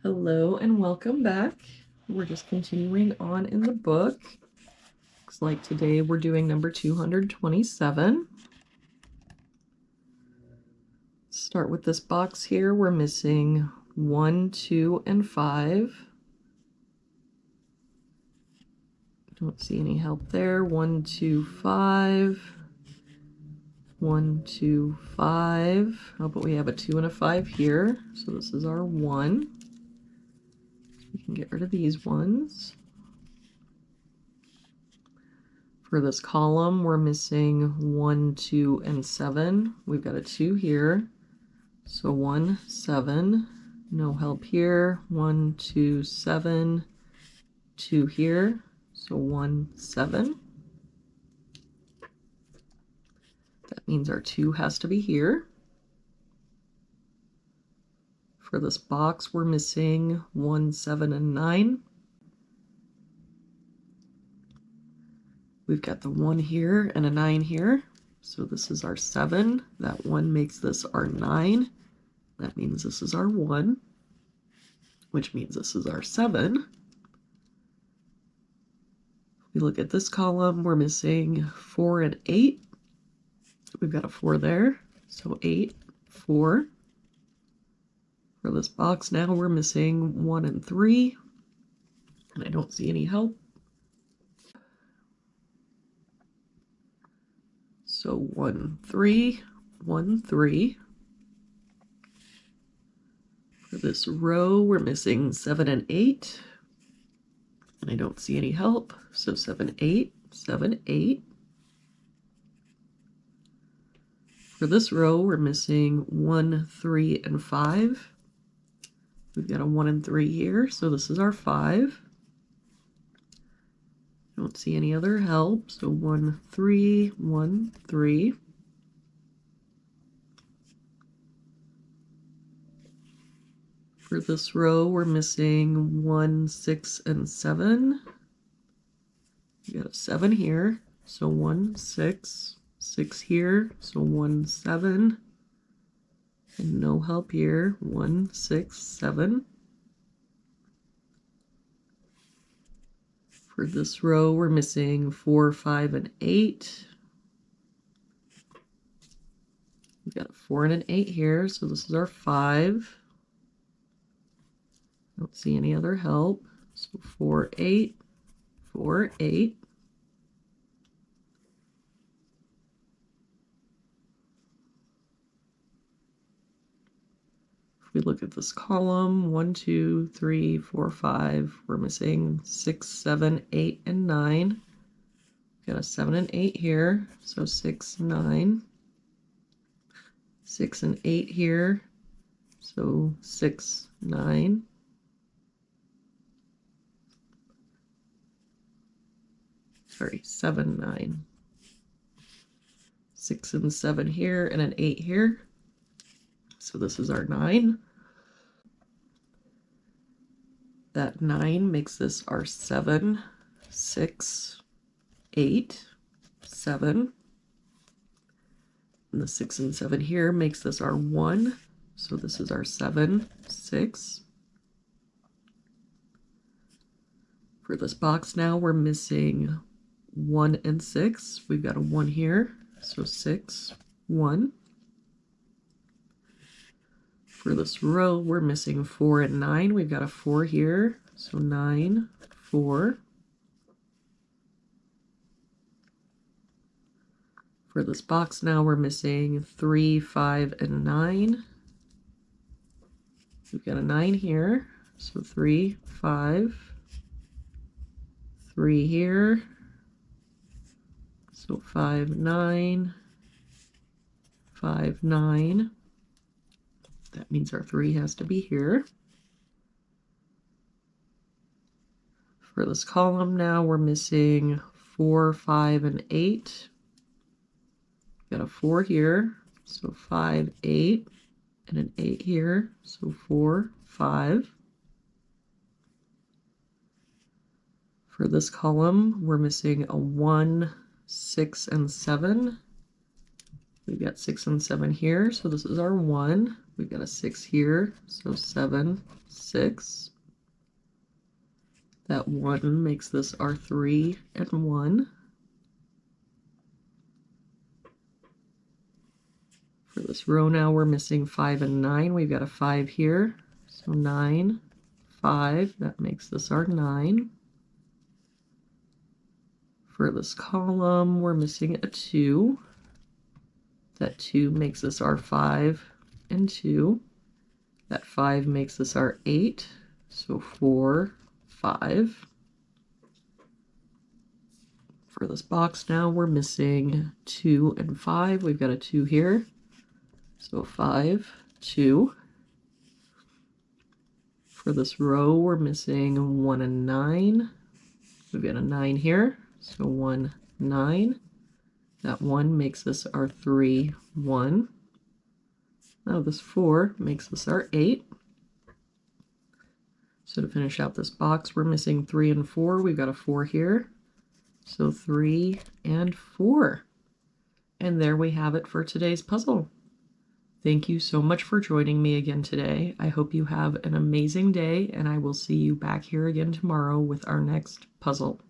Hello and welcome back. We're just continuing on in the book. Looks like today we're doing number 227. Start with this box here. We're missing 1, 2, and 5. Don't see any help there. 1, 2, 5. 1, 2, 5. Oh, but we have a 2 and a 5 here. So this is our 1. We can get rid of these ones. For this column, we're missing 1, 2, and 7. We've got a 2 here. So 1, 7. No help here. 1, 2, 7. 2 here. So 1, 7. That means our 2 has to be here. For this box, we're missing 1, 7, and 9. We've got the 1 here and a 9 here. So this is our 7. That 1 makes this our 9. That means this is our 1, which means this is our 7. If we look at this column, we're missing 4 and 8. We've got a 4 there, so 8, 4. For this box now, we're missing 1 and 3, and I don't see any help. So 1, 3, 1, 3. For this row, we're missing 7 and 8, and I don't see any help. So 7, 8, 7, 8. For this row, we're missing 1, 3, and 5. We've got a 1 and 3 here, so this is our 5. Don't see any other help, so 1, 3, 1, 3. For this row, we're missing 1, 6, and 7. We got a 7 here, so 1, 6, 6 here, so 1, 7. And no help here, 1, 6, 7. For this row, we're missing 4, 5, and 8. We've got a 4 and an 8 here, so this is our 5. Don't see any other help. So 4, 8, 4, 8. If we look at this column, 1, 2, 3, 4, 5, we're missing 6, 7, 8, and 9. Got a 7 and 8 here, so 6, 9. 6 and 8 here, so 6, 9. Sorry, 7, 9. 6 and 7 here, and an 8 here. So this is our 9. That 9 makes this our 7, 6, 8, 7. And the 6 and 7 here makes this our 1. So this is our 7, 6. For this box now, we're missing 1 and 6. We've got a 1 here, so 6, 1. For this row, we're missing 4 and 9. We've got a 4 here, so 9, 4. For this box now, we're missing 3, 5, and 9. We've got a 9 here, so 3, 5. 3 here, so 5, 9. 5, 9. That means our 3 has to be here. For this column now, we're missing 4, 5, and 8. Got a 4 here, so 5, 8, and an 8 here, so 4, 5. For this column, we're missing a 1, 6, and 7. We've got 6 and 7 here, so this is our 1. We've got a 6 here, so 7, 6. That 1 makes this our 3 and 1. For this row now, we're missing 5 and 9. We've got a 5 here, so 9, 5. That makes this our 9. For this column, we're missing a 2. That 2 makes this our 5 and 2. That 5 makes this our 8, so 4, 5. For this box now, we're missing 2 and 5. We've got a 2 here, so 5, 2. For this row, we're missing 1 and 9. We've got a 9 here, so 1, 9. That 1 makes this our 3, 1. Now this 4 makes this our 8. So to finish out this box, we're missing 3 and 4. We've got a 4 here, so 3 and 4. And there we have it for today's puzzle. Thank you so much for joining me again today. I hope you have an amazing day, and I will see you back here again tomorrow with our next puzzle.